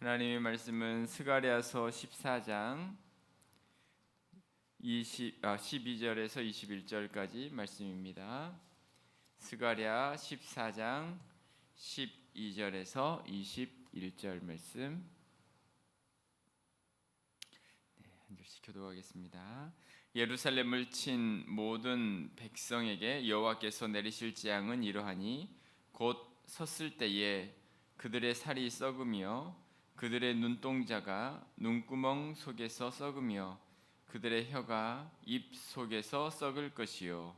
하나님의 말씀은 스가랴서 14장 12절에서 21절까지 말씀입니다. 스가랴 14장 12절에서 21절 말씀. 한 절씩 교독하겠습니다. 예루살렘을 친 모든 백성에게 여호와께서 내리실 재앙은 이러하니 곧 섰을 때에 그들의 살이 썩으며 그들의 눈동자가 눈구멍 속에서 썩으며 그들의 혀가 입 속에서 썩을 것이요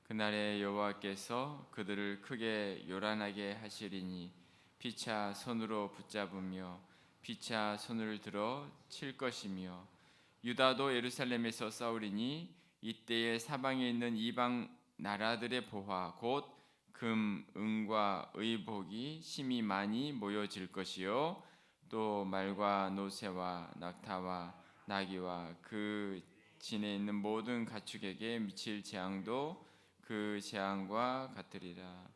그날에 여호와께서 그들을 크게 요란하게 하시리니 피차 손으로 붙잡으며 피차 손을 들어 칠 것이며 유다도 예루살렘에서 싸우리니 이때에 사방에 있는 이방 나라들의 보화 곧 금, 은과 의복이 심히 많이 모여질 것이요 또 말과 노새와 낙타와 나귀와 그 진에 있는 모든 가축에게 미칠 재앙도 그 재앙과 같으리라.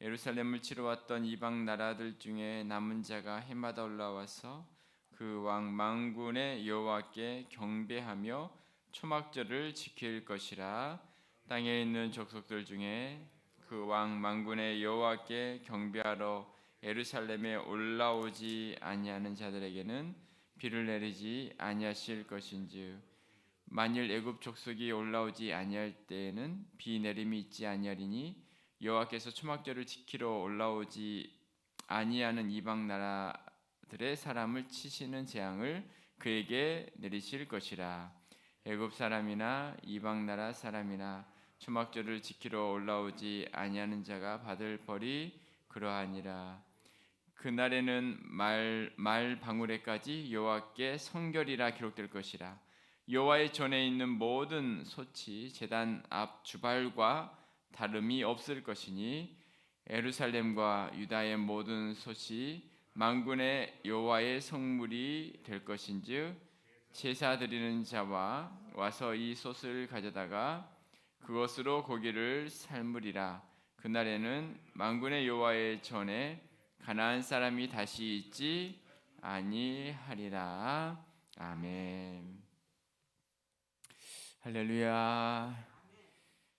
예루살렘을 치러 왔던 이방 나라들 중에 남은 자가 해마다 올라와서 그 왕 만군의 여호와께 경배하며 초막절을 지킬 것이라. 땅에 있는 족속들 중에 그 왕 만군의 여호와께 경배하러 예루살렘에 올라오지 아니하는 자들에게는 비를 내리지 아니하실 것인즉 만일 애굽 족속이 올라오지 아니할 때에는 비 내림이 있지 아니하리니 여호와께서 초막절을 지키러 올라오지 아니하는 이방 나라들의 사람을 치시는 재앙을 그에게 내리실 것이라. 애굽 사람이나 이방 나라 사람이나 초막절을 지키러 올라오지 아니하는 자가 받을 벌이 그러하니라. 그날에는 말 방울에까지 여호와께 성결이라 기록될 것이라. 여호와의 전에 있는 모든 솥이 제단 앞 주발과 다름이 없을 것이니 예루살렘과 유다의 모든 솥이 만군의 여호와의 성물이 될 것인즉 제사 드리는 자와 와서 이 솥을 가져다가 그것으로 고기를 삶으리라. 그날에는 만군의 여호와의 전에 가나안 사람이 다시 있지 아니하리라. 아멘. 할렐루야.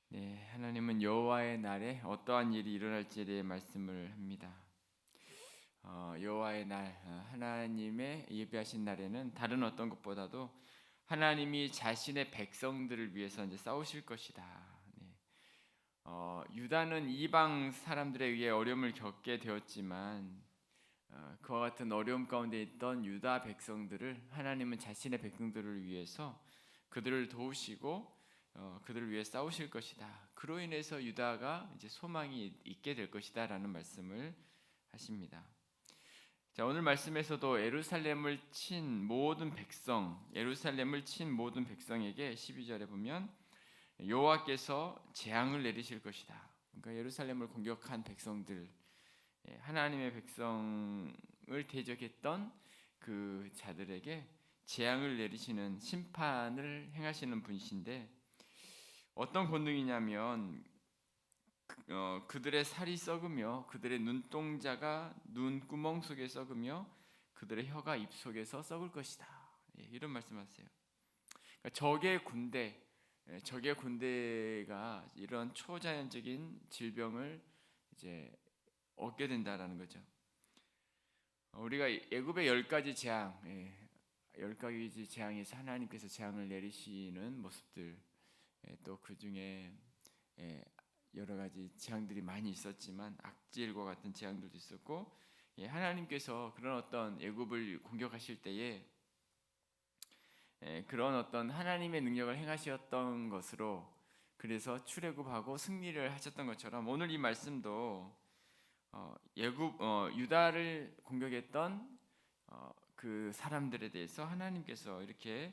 네, 하나님은 여호와의 날에 어떠한 일이 일어날지에 대해 말씀을 합니다. 여호와의 날, 하나님의 예비하신 날에는 다른 어떤 것보다도 하나님이 자신의 백성들을 위해서 이제 싸우실 것이다. 네. 유다는 이방 사람들에 의해 어려움을 겪게 되었지만 그와 같은 어려움 가운데 있던 유다 백성들을 하나님은 자신의 백성들을 위해서 그들을 도우시고 그들을 위해 싸우실 것이다. 그로 인해서 유다가 이제 소망이 있게 될 것이다라는 말씀을 하십니다. 자, 오늘 말씀에서도 예루살렘을 친 모든 백성에게 12절에 보면 여호와께서 재앙을 내리실 것이다. 그러니까 예루살렘을 공격한 백성들, 하나님의 백성을 대적했던 그 자들에게 재앙을 내리시는 심판을 행하시는 분이신데 어떤 권능이냐면 그들의 살이 썩으며 그들의 눈동자가 눈구멍 속에 썩으며 그들의 혀가 입 속에서 썩을 것이다. 이런 말씀하세요. 그러니까 적의 군대가 이런 초자연적인 질병을 이제 얻게 된다라는 거죠. 우리가 애굽의 10가지 재앙, 10가지 재앙에서 하나님께서 재앙을 내리시는 모습들, 또 그 중에 여러 가지 재앙들이 많이 있었지만 악질과 같은 재앙들도 있었고, 하나님께서 그런 어떤 애굽을 공격하실 때에 그런 어떤 하나님의 능력을 행하셨던 것으로 그래서 출애굽하고 승리를 하셨던 것처럼 오늘 이 말씀도 유다를 공격했던 그 사람들에 대해서 하나님께서 이렇게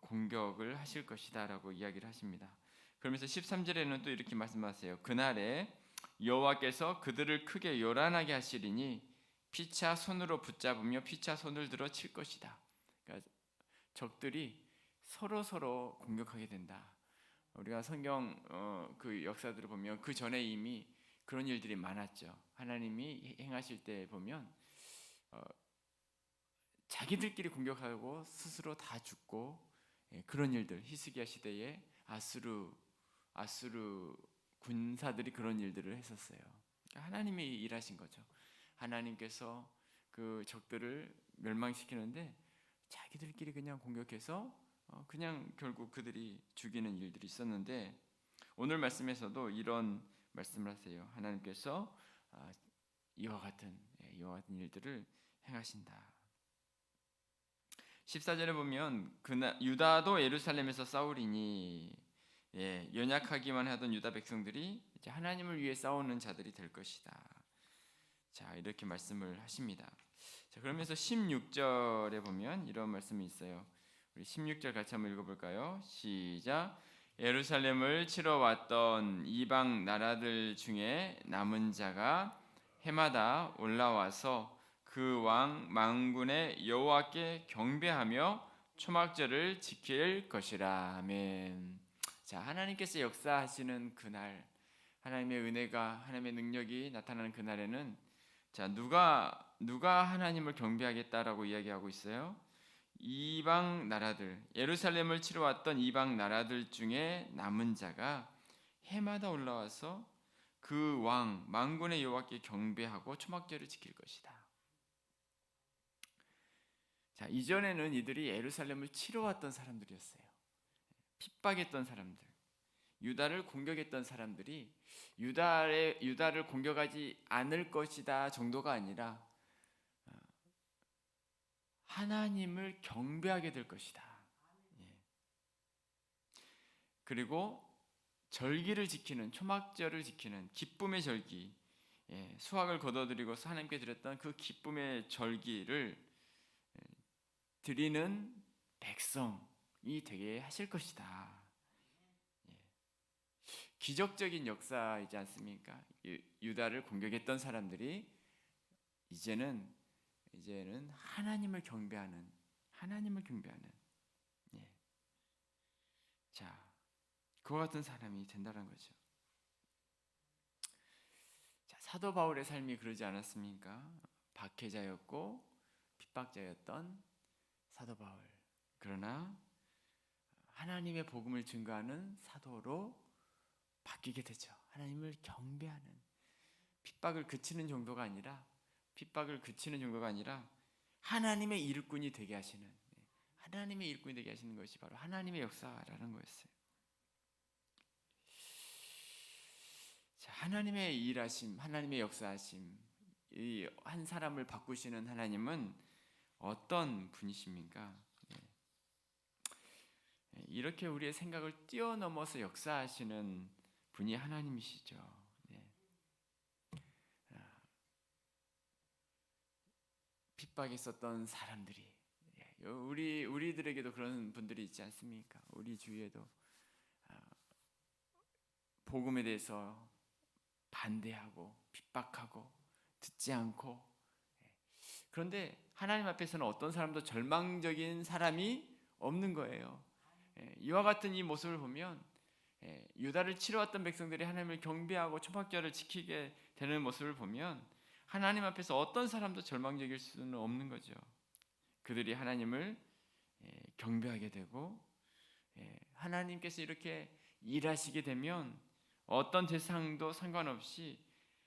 공격을 하실 것이다라고 이야기를 하십니다. 그러면서 13절에는 또 이렇게 말씀하세요. 그날에 여호와께서 그들을 크게 요란하게 하시리니 피차 손으로 붙잡으며 피차 손을 들어 칠 것이다. 그러니까 적들이 서로 공격하게 된다. 우리가 성경 그 역사들을 보면 그 전에 이미 그런 일들이 많았죠. 하나님이 행하실 때 보면 자기들끼리 공격하고 스스로 다 죽고, 그런 일들, 히스기야 시대에 아수르 군사들이 그런 일들을 했었어요. 그러니까 하나님이 일하신 거죠. 하나님께서 그 적들을 멸망시키는데 자기들끼리 그냥 공격해서 그냥 결국 그들이 죽이는 일들이 있었는데, 오늘 말씀에서도 이런 말씀을 하세요. 하나님께서 이와 같은 일들을 행하신다. 14절에 보면 유다도 예루살렘에서 싸우리니, 연약하기만 하던 유다 백성들이 이제 하나님을 위해 싸우는 자들이 될 것이다. 자, 이렇게 말씀을 하십니다. 자, 그러면서 16절에 보면 이런 말씀이 있어요. 우리 16절 같이 한번 읽어볼까요? 시작. 예루살렘을 치러 왔던 이방 나라들 중에 남은 자가 해마다 올라와서 그 왕 만군의 여호와께 경배하며 초막절을 지킬 것이라. 아멘. 자, 하나님께서 역사하시는 그날, 하나님의 은혜가, 하나님의 능력이 나타나는 그날에는, 자, 누가 하나님을 경배하겠다라고 이야기하고 있어요? 이방 나라들, 예루살렘을 치러 왔던 이방 나라들 중에 남은 자가 해마다 올라와서 그 왕 만군의 여호와께 경배하고 초막절을 지킬 것이다. 자, 이전에는 이들이 예루살렘을 치러 왔던 사람들이었어요. 핍박했던 사람들, 유다를 공격했던 사람들이 유다를 공격하지 않을 것이다 정도가 아니라 하나님을 경배하게 될 것이다. 그리고 절기를 지키는, 초막절을 지키는 기쁨의 절기, 수확을 거둬들이고서 하나님께 드렸던 그 기쁨의 절기를 드리는 백성이 되게 하실 것이다. 기적적인 역사이지 않습니까? 유다를 공격했던 사람들이 이제는 하나님을 경배하는, 자, 그와 같은 사람이 된다는 거죠. 자, 사도 바울의 삶이 그러지 않았습니까? 박해자였고 핍박자였던 사도 바울. 그러나 하나님의 복음을 증거하는 사도로 바뀌게 되죠. 하나님을 경배하는, 핍박을 그치는 정도가 아니라 하나님의 일꾼이 되게 하시는, 것이 바로 하나님의 역사라는 거였어요. 자, 하나님의 일하심, 하나님의 역사하심, 이 한 사람을 바꾸시는 하나님은 어떤 분이십니까? 이렇게 우리의 생각을 뛰어넘어서 역사하시는 분이 하나님이시죠. 핍박했었던 사람들이, 우리들에게도 그런 분들이 있지 않습니까? 우리 주위에도 복음에 대해서 반대하고 핍박하고 듣지 않고, 그런데 하나님 앞에서는 어떤 사람도 절망적인 사람이 없는 거예요. 이와 같은 이 모습을 보면 유다를 치러 왔던 백성들이 하나님을 경배하고 초막절을 지키게 되는 모습을 보면 하나님 앞에서 어떤 사람도 절망적일 수는 없는 거죠. 그들이 하나님을 경배하게 되고, 하나님께서 이렇게 일하시게 되면 어떤 대상도 상관없이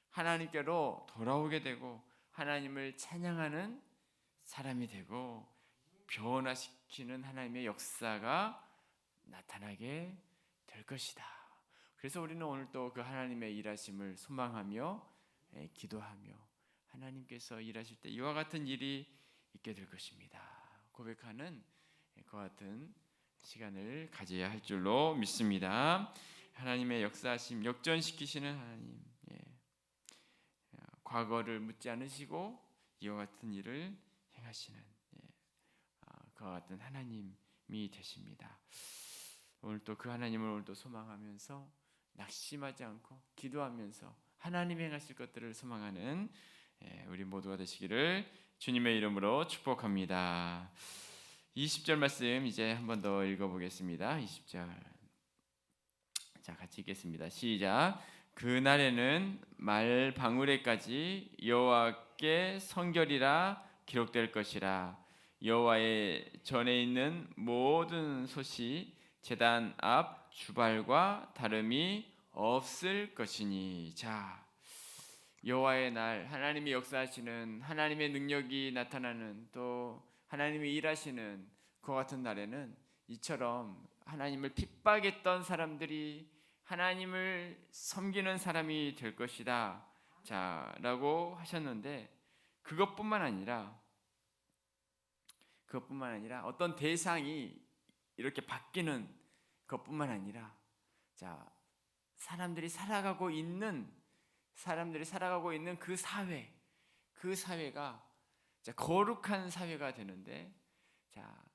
하나님께로 돌아오게 되고 하나님을 찬양하는 사람이 되고 변화시키는 하나님의 역사가 나타나게 될 것이다. 그래서 우리는 오늘 또 그 하나님의 일하심을 소망하며 기도하며 하나님께서 일하실 때 이와 같은 일이 있게 될 것입니다 고백하는 그와 같은 시간을 가져야 할 줄로 믿습니다. 하나님의 역사하심, 역전시키시는 하나님, 과거를 묻지 않으시고 이와 같은 일을 행하시는 그와 같은 하나님이 되십니다. 오늘 또 그 하나님을 오늘 또 소망하면서 낙심하지 않고 기도하면서 하나님이 행하실 것들을 소망하는 우리 모두가 되시기를 주님의 이름으로 축복합니다. 20절 말씀 이제 한 번 더 읽어보겠습니다. 20절, 자, 같이 읽겠습니다. 시작. 그날에는 말 방울에까지 여호와께 성결이라 기록될 것이라. 여호와의 전에 있는 모든 솥이 제단 앞 주발과 다름이 없을 것이니. 자, 여호와의 날, 하나님이 역사하시는, 하나님의 능력이 나타나는, 또 하나님이 일하시는 그 같은 날에는 이처럼 하나님을 핍박했던 사람들이 하나님을 섬기는 사람이 될 것이다. 자, 라고 하셨는데, 그것뿐만 아니라 어떤 대상이 이렇게 바뀌는 것뿐만 아니라, 자, 사람들이 살아가고 있는 그 사회가 거룩한 사회가 되는데, 자,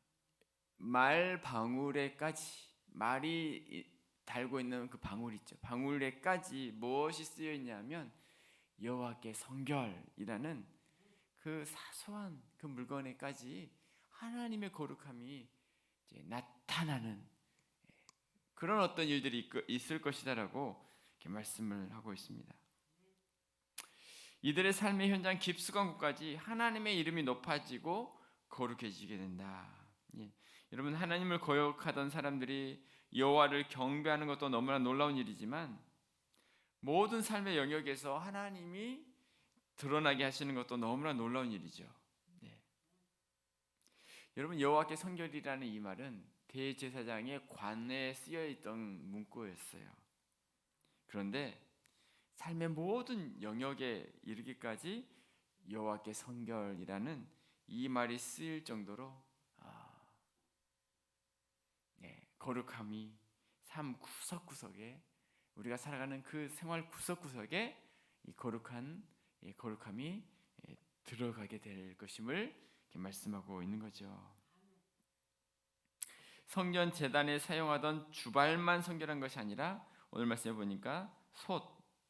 말 방울에까지, 말이 달고 있는 그 방울 있죠. 방울에까지 무엇이 쓰여 있냐면 여호와께 성결이라는 그 사소한 그 물건에까지 하나님의 거룩함이 이제 나타나는 그런 어떤 일들이 있을 것이다라고 이렇게 말씀을 하고 있습니다. 이들의 삶의 현장 깊숙한 곳까지 하나님의 이름이 높아지고 거룩해지게 된다. 예. 여러분, 하나님을 거역하던 사람들이 여호와를 경배하는 것도 너무나 놀라운 일이지만 모든 삶의 영역에서 하나님이 드러나게 하시는 것도 너무나 놀라운 일이죠. 예. 여러분, 여호와께 성결이라는 이 말은 대제사장의 관에 쓰여 있던 문구였어요. 그런데 삶의 모든 영역에 이르기까지 여호와께 성결이라는 이 말이 쓰일 정도로 거룩함이 삶 구석구석에, 우리가 살아가는 그 생활 구석구석에 이 거룩함이 들어가게 될 것임을 이렇게 말씀하고 있는 거죠. 성전 제단에 사용하던 주발만 성결한 것이 아니라 오늘 말씀해 보니까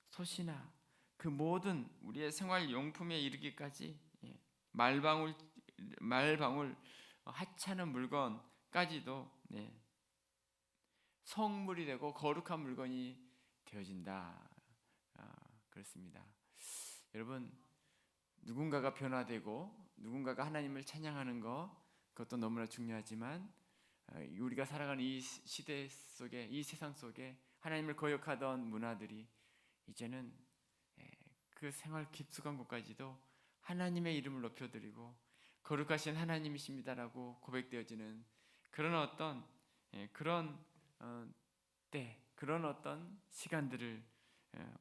솥이나 그 모든 우리의 생활 용품에 이르기까지 말방울 하찮은 물건까지도 성물이 되고 거룩한 물건이 되어진다. 그렇습니다. 여러분, 누군가가 변화되고 누군가가 하나님을 찬양하는 그것도 너무나 중요하지만 우리가 살아가는 이 시대 속에, 이 세상 속에 하나님을 거역하던 문화들이 이제는 그 생활 깊숙한 곳까지도 하나님의 이름을 높여드리고 거룩하신 하나님이십니다라고 고백되어지는 그런 어떤 그런 어떤 시간들을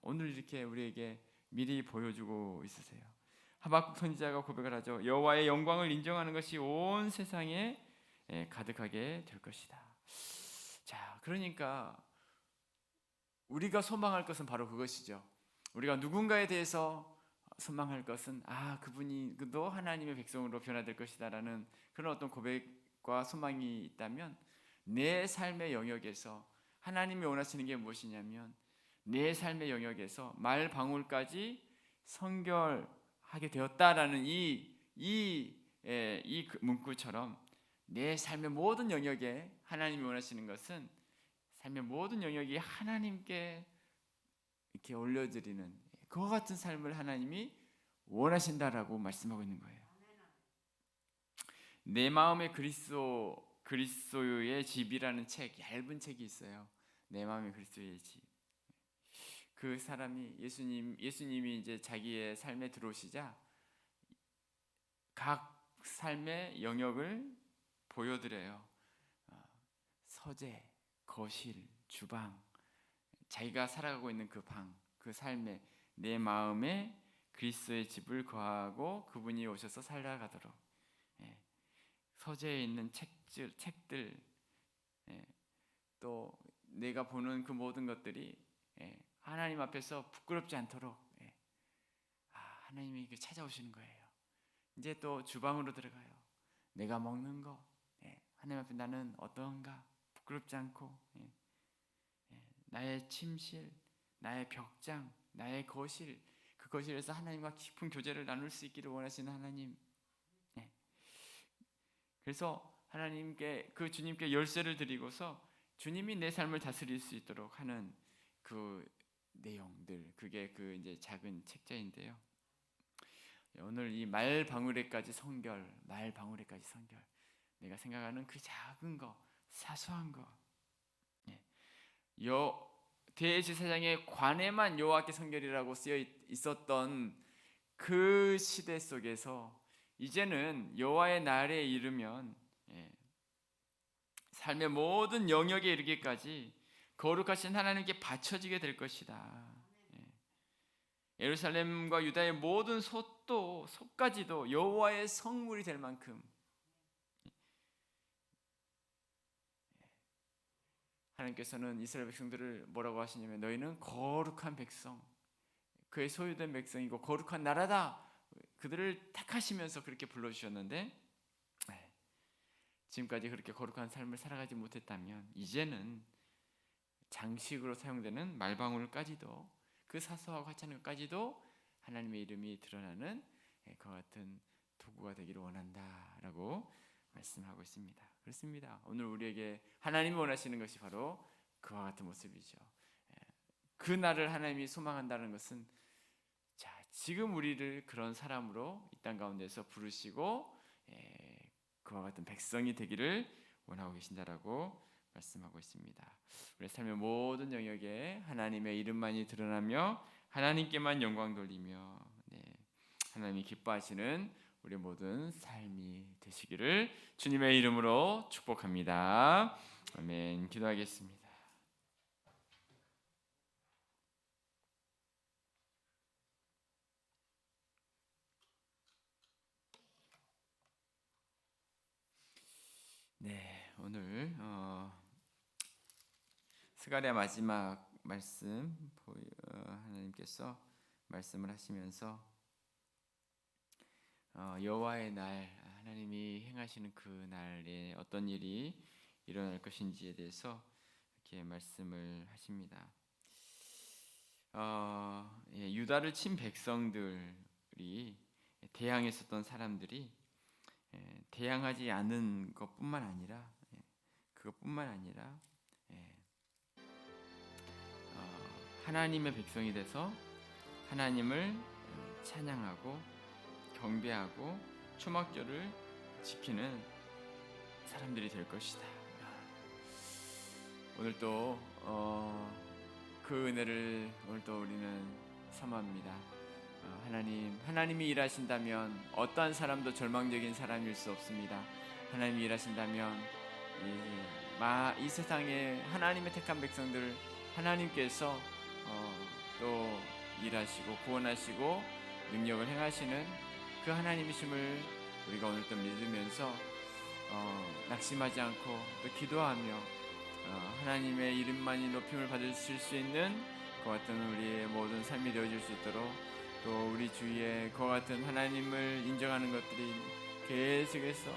오늘 이렇게 우리에게 미리 보여주고 있으세요. 하박국 선지자가 고백을 하죠. 여호와의 영광을 인정하는 것이 온 세상에 가득하게 될 것이다. 자, 그러니까 우리가 소망할 것은 바로 그것이죠. 우리가 누군가에 대해서 소망할 것은 그분도 하나님의 백성으로 변화될 것이다라는 그런 어떤 고백과 소망이 있다면, 내 삶의 영역에서 하나님이 원하시는 게 무엇이냐면 내 삶의 영역에서 말 방울까지 성결하게 되었다라는 이 문구처럼 내 삶의 모든 영역에 하나님이 원하시는 것은 삶의 모든 영역이 하나님께 이렇게 올려드리는 그와 같은 삶을 하나님이 원하신다라고 말씀하고 있는 거예요. 내 마음의 그리스도의 집이라는 얇은 책이 있어요. 내 마음의 그리스도의 집. 그 사람이 예수님이 이제 자기의 삶에 들어오시자 각 삶의 영역을 보여드려요. 서재, 거실, 주방, 자기가 살아가고 있는 그 방, 그 삶에 내 마음에 그리스도의 집을 거하고 그분이 오셔서 살아가도록, 서재에 있는 책들, 또 내가 보는 그 모든 것들이 하나님 앞에서 부끄럽지 않도록 하나님이 찾아오시는 거예요. 이제 또 주방으로 들어가요. 내가 먹는 거, 하나님 앞에 나는 어떤가 부끄럽지 않고, 나의 침실, 나의 벽장, 나의 거실, 그 거실에서 하나님과 깊은 교제를 나눌 수 있기를 원하시는 하나님. 그래서 그 주님께 열쇠를 드리고서 주님이 내 삶을 다스릴 수 있도록 하는 그 내용들, 그게 그 이제 작은 책자인데요. 오늘 이 말방울에까지 성결, 말방울에까지 성결. 내가 생각하는 그 작은 거, 사소한 거. 대제사장의 관에만 여호와께 성결이라고 쓰여 있었던 그 시대 속에서 이제는 여호와의 날에 이르면 삶의 모든 영역에 이르기까지 거룩하신 하나님께 바쳐지게 될 것이다. 예루살렘과 유다의 모든 솥까지도 여호와의 성물이 될 만큼 하나님께서는 이스라엘 백성들을 뭐라고 하시냐면 너희는 거룩한 백성, 그의 소유된 백성이고 거룩한 나라다. 그들을 택하시면서 그렇게 불러주셨는데 지금까지 그렇게 거룩한 삶을 살아가지 못했다면 이제는 장식으로 사용되는 말방울까지도 그 사소하고 하찮은 것까지도 하나님의 이름이 드러나는 그와 같은 도구가 되기를 원한다라고 말씀하고 있습니다. 그렇습니다. 오늘 우리에게 하나님이 원하시는 것이 바로 그와 같은 모습이죠. 그 날을 하나님이 소망한다는 것은 지금 우리를 그런 사람으로 이 땅 가운데서 부르시고 그와 같은 백성이 되기를 원하고 계신다라고 말씀하고 있습니다. 우리 삶의 모든 영역에 하나님의 이름만이 드러나며 하나님께만 영광 돌리며 하나님이 기뻐하시는 우리 모든 삶이 되시기를 주님의 이름으로 축복합니다. 아멘. 기도하겠습니다. 오늘 스가랴 마지막 말씀 하나님께서 말씀을 하시면서 여호와의 날, 하나님이 행하시는 그 날에 어떤 일이 일어날 것인지에 대해서 이렇게 말씀을 하십니다. 유다를 친 백성들이 대항했었던 사람들이 대항하지 않은 것뿐만 아니라 그것뿐만 아니라 하나님의 백성이 돼서 하나님을 찬양하고 경배하고 초막절을 지키는 사람들이 될 것이다. 오늘 또 그 은혜를 오늘 또 우리는 사모합니다. 하나님이 일하신다면 어떠한 사람도 절망적인 사람일 수 없습니다. 하나님이 일하신다면 이 세상에 하나님의 택한 백성들 하나님께서 또 일하시고 구원하시고 능력을 행하시는 그 하나님이심을 우리가 오늘 또 믿으면서 낙심하지 않고 또 기도하며 하나님의 이름만이 높임을 받으실 수 있는 그와 같은 우리의 모든 삶이 되어질 수 있도록 또 우리 주위에 그와 같은 하나님을 인정하는 것들이 계속해서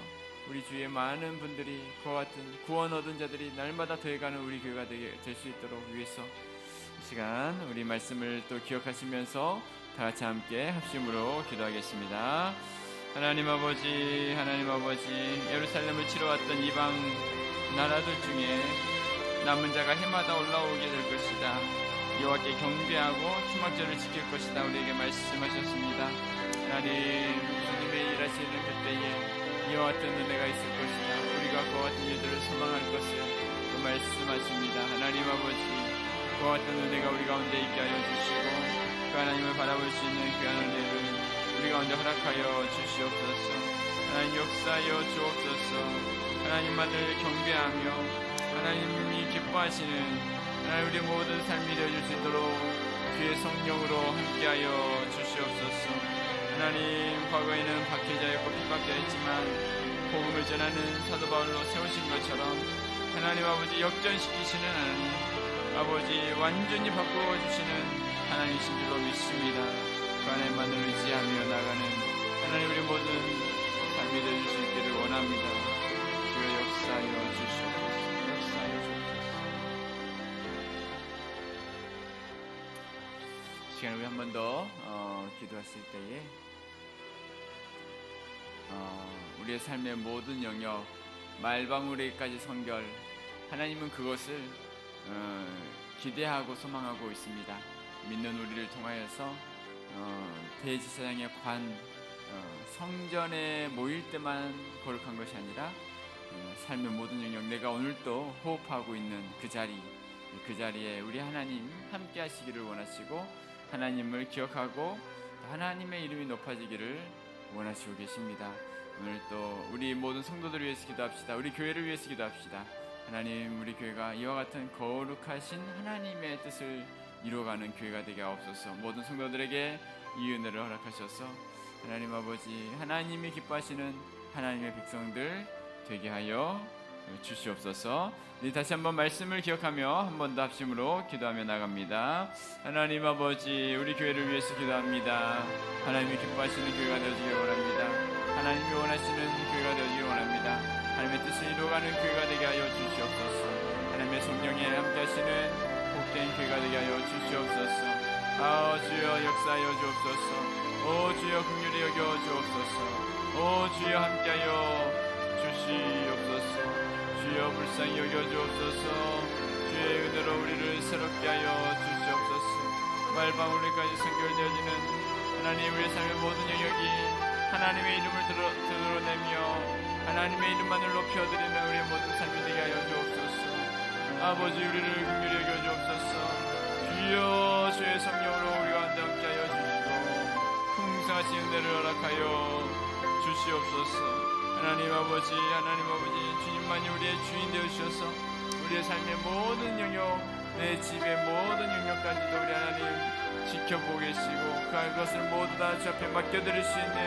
우리 주위에 많은 분들이 그와 같은 구원 얻은 자들이 날마다 더해가는 우리 교회가 될 수 있도록 위해서 이 시간 우리 말씀을 또 기억하시면서 다 같이 함께 합심으로 기도하겠습니다. 하나님 아버지 예루살렘을 치러 왔던 이방 나라들 중에 남은 자가 해마다 올라오게 될 것이다. 여호와께 경배하고 초막절을 지킬 것이다. 우리에게 말씀하셨습니다. 하나님 주님의 일하시는 그때에 이와 같은 은혜가 있을 것이다. 우리가 그와 같은 일들을 소망할 것을 또 말씀하십니다. 하나님 아버지 그와 같은 은혜가 우리 가운데 있게 하여 주시고 그 하나님을 바라볼 수 있는 귀한 은혜를 우리 가운데 허락하여 주시옵소서. 하나님 역사하여 주옵소서. 하나님만을 경배하며 하나님이 기뻐하시는 하나님 우리 모든 삶이 되어질 수 있도록 주의 성령으로 함께하여 주시옵소서. 하나님 과거에는 박해자였고 핍박자였지만 복음을 전하는 사도 바울로 세우신 것처럼 하나님 아버지 역전시키시는 하나님 아버지 완전히 바꾸어 주시는 하나님이신 줄로 믿습니다. 그 하나님만을 의지하며 나가는 하나님 우리 모든 삶이 되어질 수 있기를 원합니다. 주여 역사하여 주시옵소서. 시간을 우리 한 번 더 기도하실 때에 우리의 삶의 모든 영역 말방울에까지 성결 하나님은 그것을 기대하고 소망하고 있습니다. 믿는 우리를 통하여서 대제사장의 관 성전에 모일 때만 거룩한 것이 아니라 삶의 모든 영역, 내가 오늘도 호흡하고 있는 그 자리에 우리 하나님 함께 하시기를 원하시고 하나님을 기억하고 하나님의 이름이 높아지기를 원하시고 계십니다. 오늘 또 우리 모든 성도들을 위해서 기도합시다. 우리 교회를 위해서 기도합시다. 하나님, 우리 교회가 이와 같은 거룩하신 하나님의 뜻을 이루어가는 교회가 되게 하옵소서. 모든 성도들에게 이 은혜를 허락하셔서 하나님 아버지, 하나님이 기뻐하시는 하나님의 백성들 되게 하여 주시옵소서. 다시 한번 말씀을 기억하며 한 번 더 합심으로 기도하며 나갑니다. 하나님 아버지, 우리 교회를 위해서 기도합니다. 하나님이 기뻐하시는 교회가 되어지길 원합니다. 하나님이 원하시는 교회가 되어지길 원합니다. 하나님의 뜻을 이루어가는 교회가 되게 하여 주시옵소서. 하나님의 성령에 함께 하시는 복된 교회가 되게 하여 주시옵소서. 주여 역사하여 주옵소서. 주여 긍휼히 여겨 주옵소서. 주여 함께하여 주시옵소서. 주여 불쌍히 여겨 주옵소서. 주의 은혜로 우리를 새롭게 하여 주시옵소서. 말방울까지 선결되어지는 하나님, 우리의 삶의 모든 영역이 하나님의 이름을 드러내며 하나님의 이름만을 높여드리는 우리의 모든 삶이 되게 하여 주옵소서. 아버지, 우리를 긍휼히 여겨 주옵소서. 주여 주의 성령으로 우리와 함께 하여 주시고 풍성하신 은혜를 허락하여 주시옵소서. 하나님 아버지, 주님만이 우리의 주인 되어주셔서 우리의 삶의 모든 영역, 내 집의 모든 영역까지도 우리 하나님 지켜보고 계시고 그것을 모두 다 주 앞에 맡겨드릴 수 있는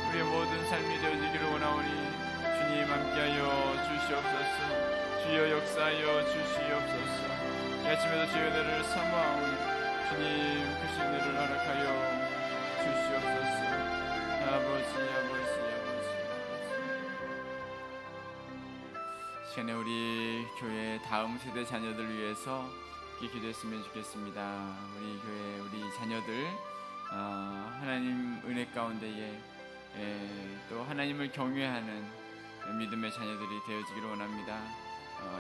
우리의 모든 삶이 되어지기를 원하오니 주님 함께하여 주시옵소서. 주여 역사하여 주시옵소서. 이 아침에도 주의 은혜를 사모하오니 주님 크신 은혜를 허락하여 주시옵소서. 아버지. 시간에 우리 교회 다음 세대 자녀들 위해서 기도했으면 좋겠습니다. 우리 교회 우리 자녀들 하나님 은혜 가운데에 또 하나님을 경외하는 믿음의 자녀들이 되어지기를 원합니다.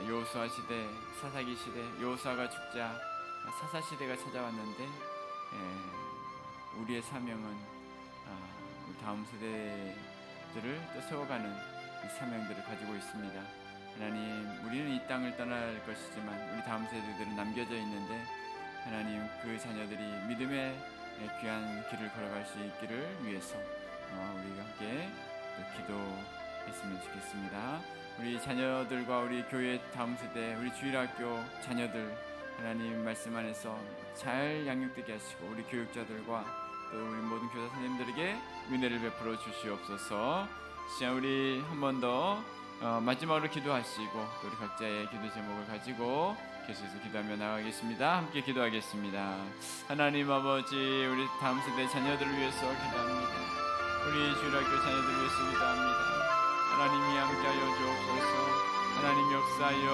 여호수아 시대, 사사기 시대, 여호수아가 죽자 사사 시대가 찾아왔는데 우리의 사명은 다음 세대들을 또 세워가는 사명들을 가지고 있습니다. 하나님, 우리는 이 땅을 떠날 것이지만 우리 다음 세대들은 남겨져 있는데 하나님, 그 자녀들이 믿음의 귀한 길을 걸어갈 수 있기를 위해서 우리가 함께 기도했으면 좋겠습니다. 우리 자녀들과 우리 교회 다음 세대, 우리 주일학교 자녀들 하나님 말씀 안에서 잘 양육되게 하시고 우리 교육자들과 또 우리 모든 교사 선생님들에게 은혜를 베풀어 주시옵소서. 시간 우리 한 번 더 마지막으로 기도하시고 또 우리 각자의 기도 제목을 가지고 계속해서 기도하며 나가겠습니다. 함께 기도하겠습니다. 하나님 아버지, 우리 다음 세대 자녀들을 위해서 기도합니다. 우리 주일학교 자녀들을 위해서 기도합니다. 하나님이 함께하여 주옵소서. 하나님 역사하여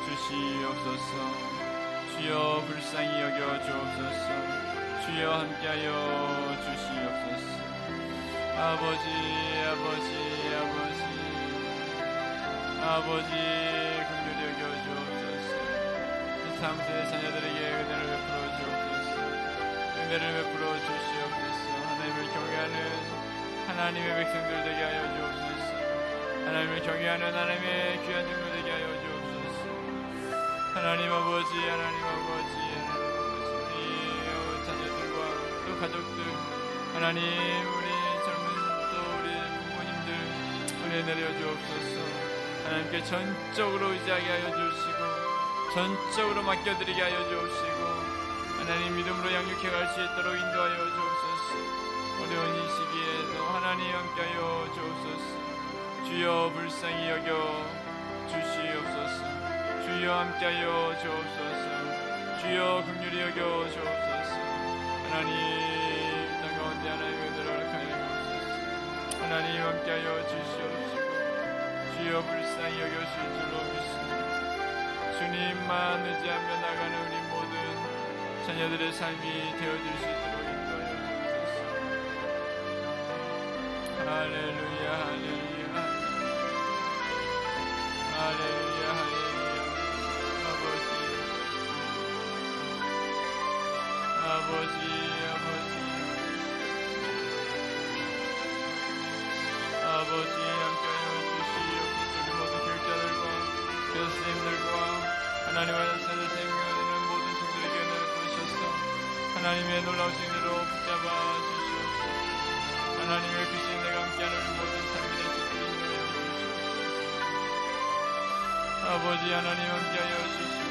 주시옵소서. 주여 불쌍히 여겨 주옵소서. 주여 함께하여 주시옵소서. 아버지 긍휼히 여겨 주옵소서. 이 다음 세대 자녀들에게 은혜를 베풀어 주옵소서. 은혜를 베풀어 주시옵소서. 하나님을 경외하는 하나님의 백성들 되게 하여 주옵소서. 하나님을 경외하는 하나님의 귀한 종들 되게 하여 주옵소서. 하나님 아버지, 우리 자녀들과 또 가족들, 하나님 우리 젊은 또 우리 부모님들 은혜 내려 주옵소서. 하나님께 전적으로 의지하게 하여 주시고 전적으로 맡겨드리게 하여 주옵시고 하나님 믿음으로 양육해 갈 수 있도록 인도하여 주옵소서. 어려운 이 시기에도 하나님 함께하여 주옵소서. 주여 불쌍히 여겨 주시옵소서. 주여 함께하여 주옵소서. 주여 긍휼히 여겨 주옵소서. 하나님 땅 가운데 하나님의 은혜를 허락하여 주옵소서. 하나님 함께하여 주시옵시고 주여 불쌍히 여겨주실 줄로 믿습니다. 주님만 의지하며 나가는 우리 모든 자녀들의 삶이 되어줄 수 있도록 인도하여 주옵소서. 할렐루야 할렐루야 할렐루야 할렐루야. 아버지 하나님의 세대 생명하는 모든 성도에게 은혜를 부으셔서 하나님의 놀라우신 은혜로 붙잡아 주시옵소서. 하나님의 크신 내가 함께하는 모든 삶이 되시기를 인도해 주시옵소서. 아버지 하나님 함께하여 주시옵소서.